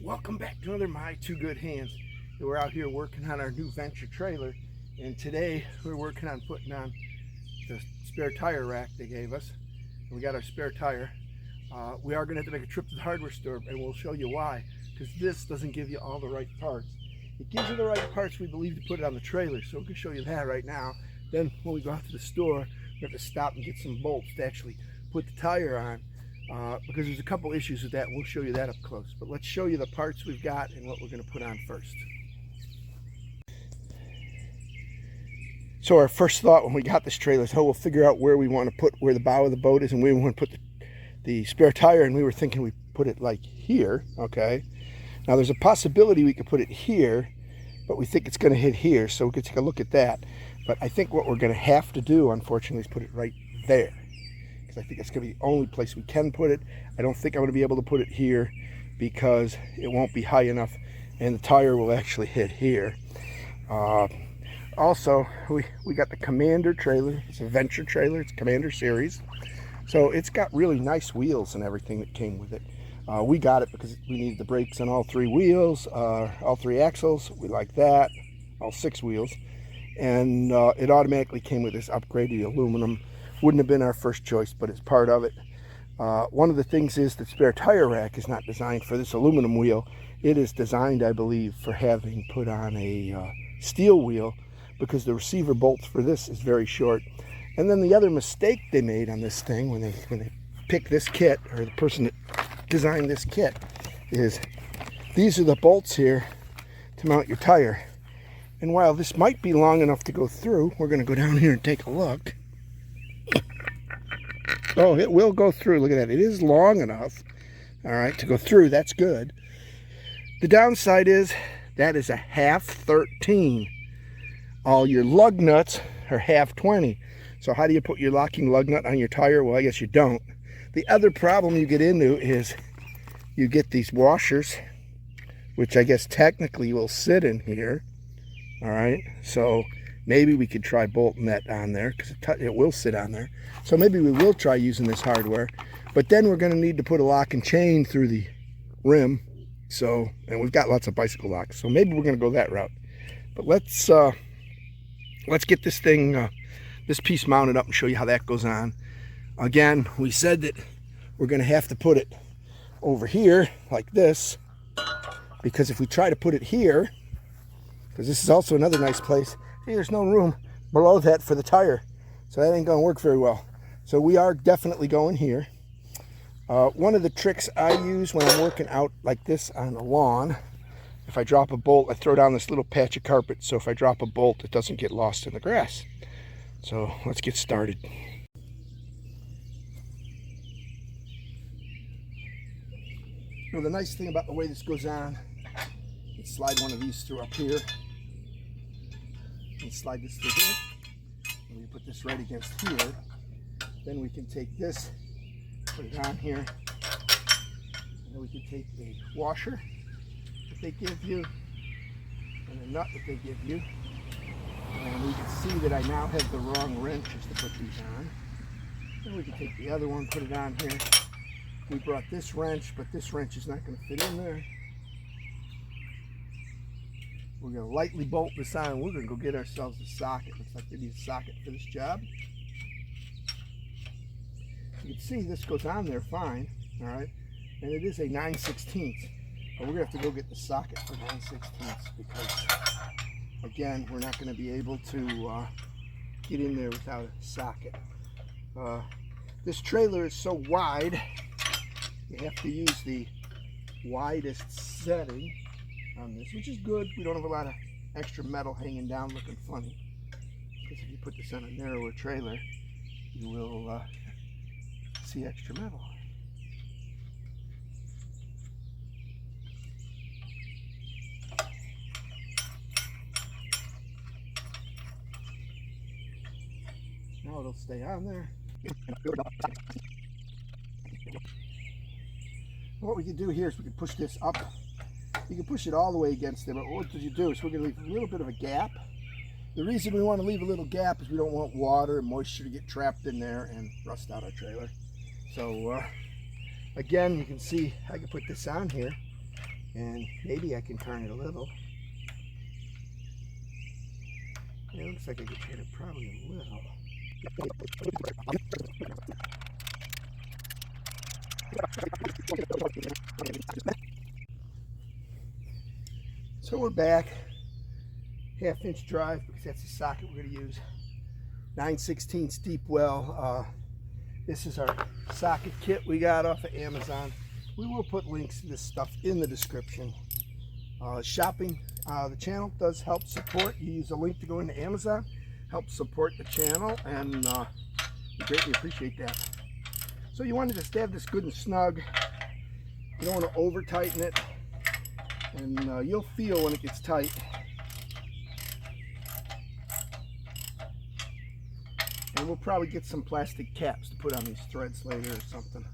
Welcome back to another My Two Good Hands. We're out here working on our new Venture trailer, and today we're working on putting on the spare tire rack they gave us. And we got our spare tire. We are going to have to make a trip to the hardware store, and we'll show you why, because this doesn't give you all the right parts. It gives you the right parts, we believe, to put it on the trailer, so we can show you that right now. Then when we go out to the store, we have to stop and get some bolts to actually put the tire on. Because there's a couple issues with that. We'll show you that up close. But let's show you the parts we've got and what we're going to put on first. So our first thought when we got this trailer is, we'll figure out where we want to put, where the bow of the boat is, and we want to put the spare tire, and we were thinking we put it like here, okay? Now there's a possibility we could put it here, but we think it's going to hit here, so we could take a look at that. But I think what we're going to have to do, unfortunately, is put it right there. I think it's going to be the only place we can put it. I don't think I'm going to be able to put it here because it won't be high enough and the tire will actually hit here. Also, we got the Commander trailer. It's a Venture trailer. It's Commander series. So it's got really nice wheels and everything that came with it. We got it because we needed the brakes on all three wheels, all three axles. We like that, all six wheels. And it automatically came with this upgraded aluminum. Wouldn't have been our first choice, but it's part of it. One of the things is the spare tire rack is not designed for this aluminum wheel. It is designed, I believe, for having put on a steel wheel, because the receiver bolts for this is very short. And then the other mistake they made on this thing when they picked this kit, or the person that designed this kit, is these are the bolts here to mount your tire. And while this might be long enough to go through, we're going to go down here and take a look. Oh, it will go through. Look at that. It is long enough, all right, to go through. That's good. The downside is that is a half 13. All your lug nuts are half 20. So how do you put your locking lug nut on your tire? Well, I guess you don't. The other problem you get into is you get these washers, which I guess technically will sit in here, all right? So maybe we could try bolting that on there, because it will sit on there. So maybe we will try using this hardware. But then we're going to need to put a lock and chain through the rim. So, and we've got lots of bicycle locks. So maybe we're going to go that route. But let's get this thing, this piece mounted up and show you how that goes on. Again, we said that we're going to have to put it over here like this, because if we try to put it here, because this is also another nice place, there's no room below that for the tire, so that ain't gonna work very well. So we are definitely going here. One of the tricks I use when I'm working out like this on a lawn, if I drop a bolt, I throw down this little patch of carpet, so if I drop a bolt, it doesn't get lost in the grass. So let's get started. Now the nice thing about the way this goes on, you slide one of these through up here, and slide this through here, and we put this right against here. Then we can take this, put it on here, and then we can take a washer that they give you and a nut that they give you, and we can see that I now have the wrong wrenches to put these on. Then we can take the other one, put it on here. We brought this wrench, but this wrench is not going to fit in there. We're going to lightly bolt this on. We're going to go get ourselves a socket. Looks like they need a socket for this job. You can see this goes on there fine, all right? And it is a 9/16. But we're going to have to go get the socket for 9/16 because, again, we're not going to be able to get in there without a socket. This trailer is so wide, you have to use the widest setting on this, which is good. We don't have a lot of extra metal hanging down looking funny, because if you put this on a narrower trailer, you will see extra metal. Now it'll stay on there. What we can do here is we can push this up. You can push it all the way against there, but what did you do? So we're going to leave a little bit of a gap. The reason we want to leave a little gap is we don't want water and moisture to get trapped in there and rust out our trailer. So again, you can see I can put this on here And maybe I can turn it a little. It looks like I could turn it probably a little. So we're back. 1/2-inch drive, because that's the socket we're going to use. 9/16 deep well. This is our socket kit we got off of Amazon. We will put links to this stuff in the description. Shopping the channel does help support. You use a link to go into Amazon, help support the channel, and we greatly appreciate that. So you want to just have this good and snug. You don't want to over tighten it, and you'll feel when it gets tight. And we'll probably get some plastic caps to put on these threads later or something,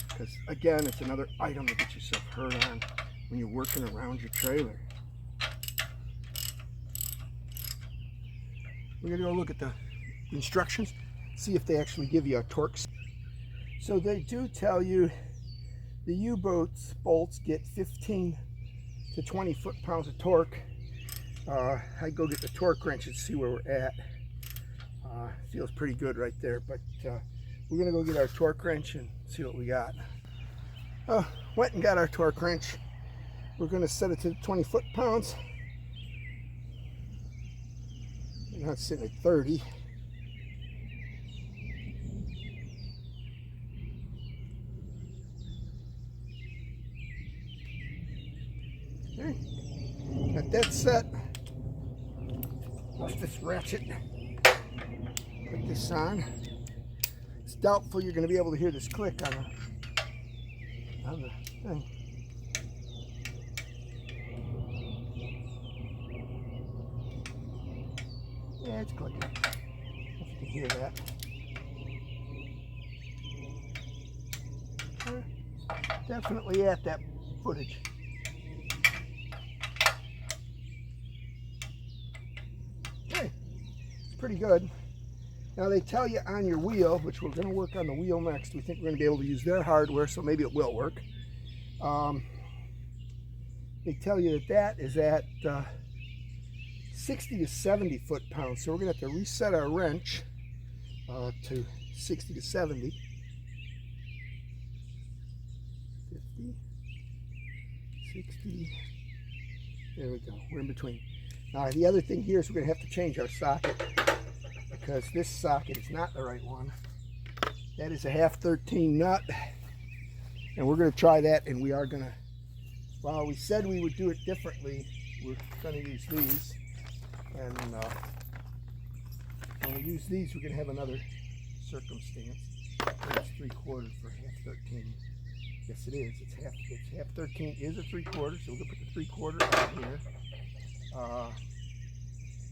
because again, it's another item to get yourself hurt on when you're working around your trailer. We're going to go look at the instructions, see if they actually give you a torque. So they do tell you the U-boats bolts get 15 to 20 foot-pounds of torque. I go get the torque wrench and see where we're at. Feels pretty good right there, but we're going to go get our torque wrench and see what we got. Went and got our torque wrench. We're going to set it to 20 foot-pounds. We're not sitting at 30. Okay, got that set. Push this ratchet. Put this on. It's doubtful you're going to be able to hear this click on the thing. Yeah, it's clicking. If you can hear that. Definitely at that footage. Okay, it's pretty good. Now they tell you on your wheel, which we're going to work on the wheel next. We think we're going to be able to use their hardware, so maybe it will work. They tell you that that is at 60 to 70 foot-pounds. So we're going to have to reset our wrench to 60 to 70. 50, 60. There we go. We're in between. Now the other thing here is we're going to have to change our socket, because this socket is not the right one. That is a 1/2-13 nut, and we're going to try that, and we are going to, well, we said we would do it differently. We're going to use these, and when we use these, we're going to have another circumstance. It's 3/4 for 1/13. Yes, it is. It's 1/13 is a 3/4, so we're going to put the 3/4 on here.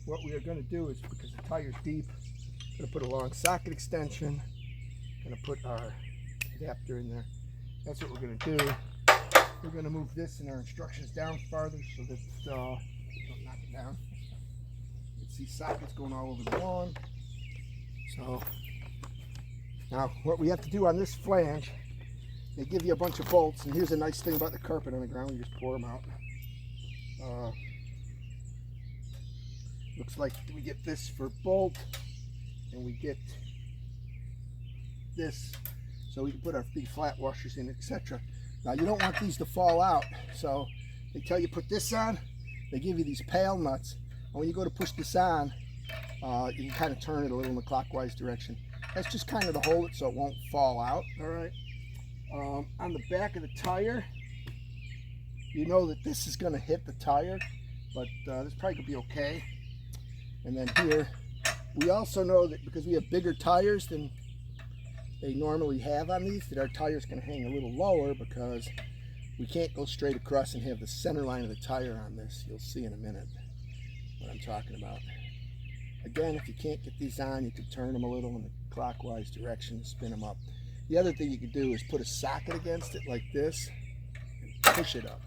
What we are going to do is, because the tire's deep, going to put a long socket extension, going to put our adapter in there. That's what we're going to do. We're going to move this and our instructions down farther so that we don't knock it down. You can see sockets going all over the lawn. So now what we have to do on this flange, they give you a bunch of bolts, and here's a nice thing about the carpet on the ground. You just pour them out. Looks like we get this for bolt, and we get this so we can put our big flat washers in, etc. Now you don't want these to fall out, so they tell you put this on. They give you these pail nuts, and when you go to push this on, you can kind of turn it a little in the clockwise direction. That's just kind of to hold it so it won't fall out. All right. On the back of the tire, you know that this is going to hit the tire, but this probably could be okay. And then here, we also know that because we have bigger tires than they normally have on these, that our tires can hang a little lower, because we can't go straight across and have the center line of the tire on this. You'll see in a minute what I'm talking about. Again, if you can't get these on, you could turn them a little in the clockwise direction to spin them up. The other thing you could do is put a socket against it like this and push it up.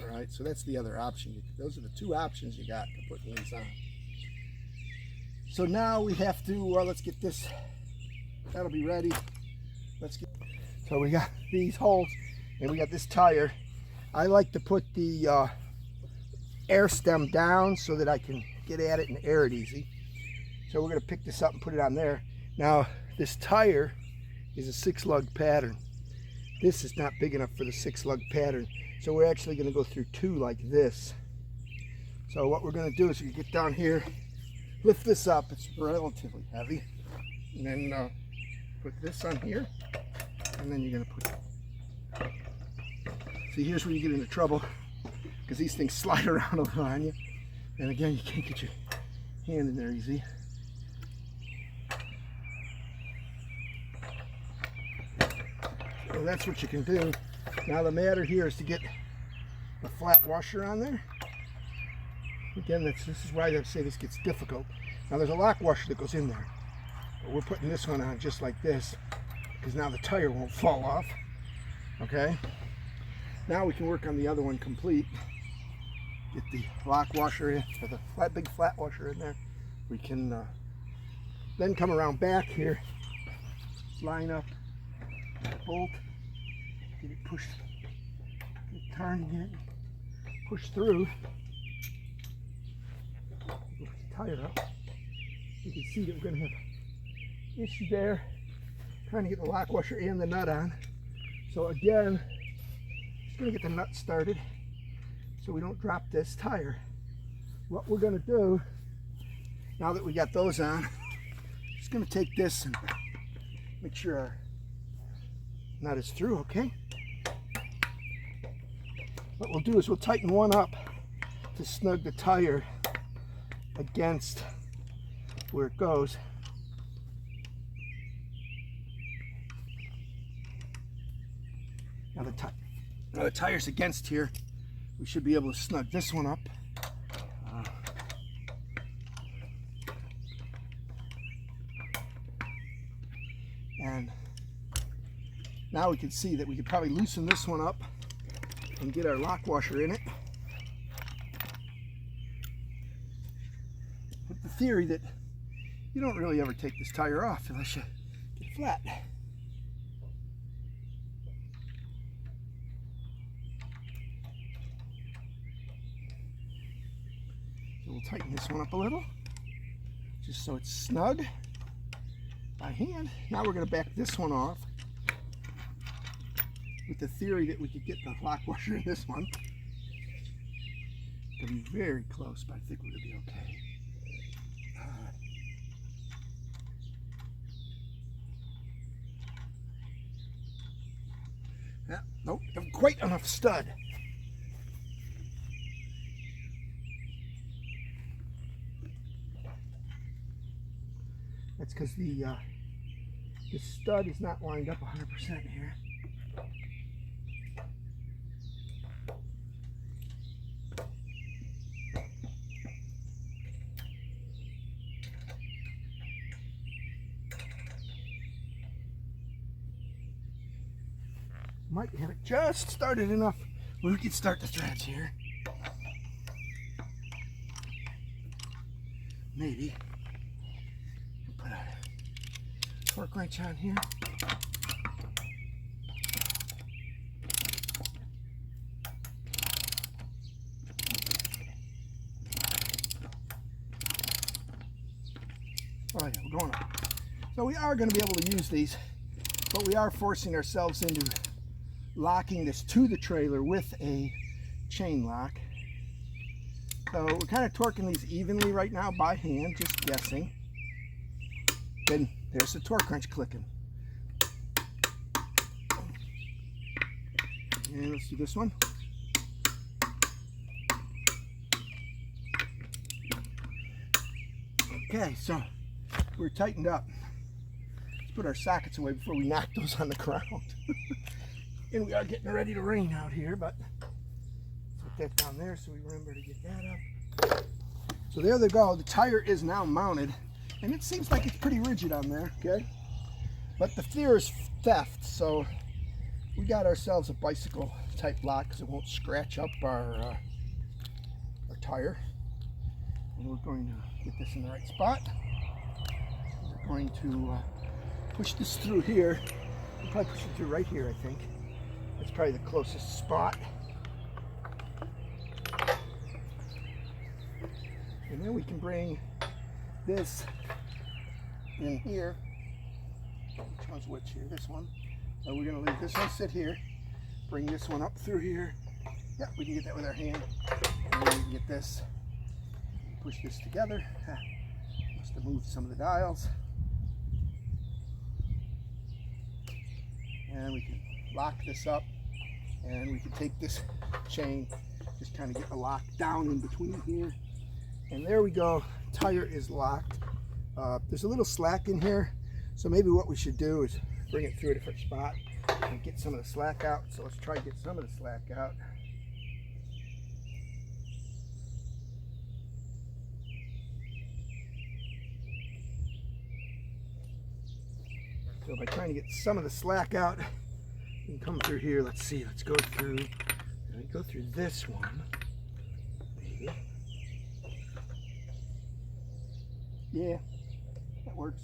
All right, so that's the other option. Those are the two options you got to put these on. So now we have to, let's get this, that'll be ready. So we got these holes, and we got this tire. I like to put the air stem down so that I can get at it and air it easy. So we're going to pick this up and put it on there. Now this tire is a 6-lug pattern. This is not big enough for the 6-lug pattern, so we're actually going to go through 2 like this. So what we're going to do is you get down here, lift this up, it's relatively heavy, and then put this on here, and then you're going to put, see, here's where you get into trouble, because these things slide around a little on you, and again, you can't get your hand in there easy. So that's what you can do. Now the matter here is to get the flat washer on there. Again, this is why I say this gets difficult. Now there's a lock washer that goes in there, but we're putting this one on just like this, because now the tire won't fall off. Okay, now we can work on the other one complete. Get the lock washer in, or the big flat washer in there. We can then come around back here, line up the bolt, get it pushed, get it turning it, push through, lift the tire up. You can see that we're going to have an issue there, trying to get the lock washer and the nut on. So again, just going to get the nut started so we don't drop this tire. What we're going to do, now that we got those on, just going to take this and make sure our nut is through, okay? What we'll do is we'll tighten one up to snug the tire against where it goes. Now the tire's against here. We should be able to snug this one up. And now we can see that we could probably loosen this one up and get our lock washer in it. With the theory that you don't really ever take this tire off unless you get it flat. So we'll tighten this one up a little, just so it's snug by hand. Now we're going to back this one off with the theory that we could get the lock washer in this one. It'll be very close, but I think we're going to be okay. Yeah, nope, not quite enough stud. That's because the stud is not lined up 100% here. Might have it just started enough where we can start the threads here. Maybe. Put a torque wrench on here. Oh yeah, we're going up. So we are going to be able to use these, but we are forcing ourselves into locking this to the trailer with a chain lock. So we're kind of torquing these evenly right now by hand, just guessing. Then there's the torque wrench clicking. And let's do this one. Okay, so we're tightened up. Let's put our sockets away before we knock those on the ground. And we are getting ready to rain out here, but put that down there so we remember to get that up. So there they go. The tire is now mounted, and it seems like it's pretty rigid on there, okay? But the fear is theft, so we got ourselves a bicycle type lock because it won't scratch up our tire. And we're going to get this in the right spot. We're going to push this through here. We'll probably push it through right here, I think. That's probably the closest spot. And then we can bring this in here. Which one's which here? This one. So we're going to leave this one sit here. Bring this one up through here. Yeah, we can get that with our hand. And then we can get this. Push this together. Must have moved some of the dials. And we can lock this up. And we can take this chain, just kind of get the lock down in between here. And there we go. Tire is locked. There's a little slack in here. So maybe what we should do is bring it through a different spot and get some of the slack out. So let's try to get some of the slack out. So by trying to get some of the slack out, you can come through here. Let's see, let's go through, and we go through this one, maybe. Yeah, that works.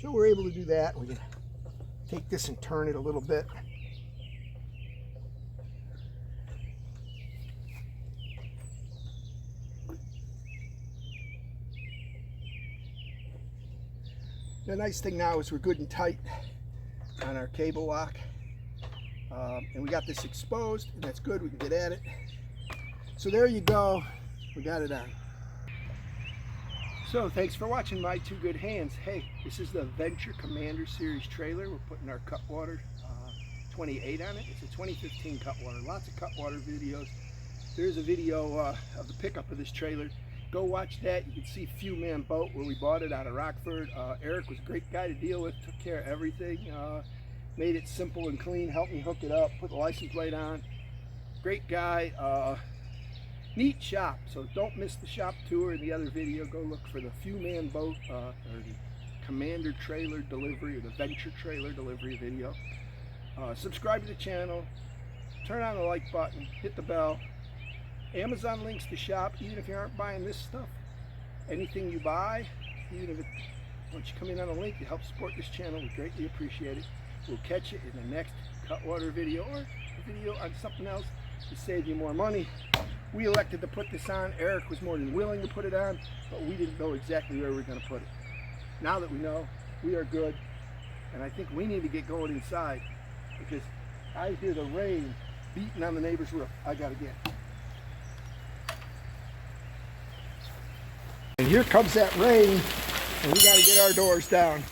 So we're able to do that. We can take this and turn it a little bit. The nice thing now is we're good and tight on our cable lock. And we got this exposed, and that's good. We can get at it. So there you go. We got it on. So thanks for watching My Two Good Hands. Hey, this is the Venture Commander Series trailer. We're putting our Cutwater 28 on it. It's a 2015 Cutwater. Lots of Cutwater videos. There's a video of the pickup of this trailer. Go watch that. You can see Few Man Boat where we bought it out of Rockford. Eric was a great guy to deal with, took care of everything. Made it simple and clean, helped me hook it up, put the license plate on. Great guy. Neat shop, so don't miss the shop tour in the other video. Go look for the Few Man Boat or the Commander trailer delivery or the Venture trailer delivery video. Subscribe to the channel, turn on the like button, hit the bell. Amazon links the shop, even if you aren't buying this stuff. Anything you buy, even if once you come in on a link, you help support this channel. We greatly appreciate it. We'll catch you in the next Cutwater video or a video on something else to save you more money. We elected to put this on. Eric was more than willing to put it on, but we didn't know exactly where we were going to put it. Now that we know, we are good, and I think we need to get going inside because I hear the rain beating on the neighbor's roof. I got to get. And here comes that rain, and we got to get our doors down.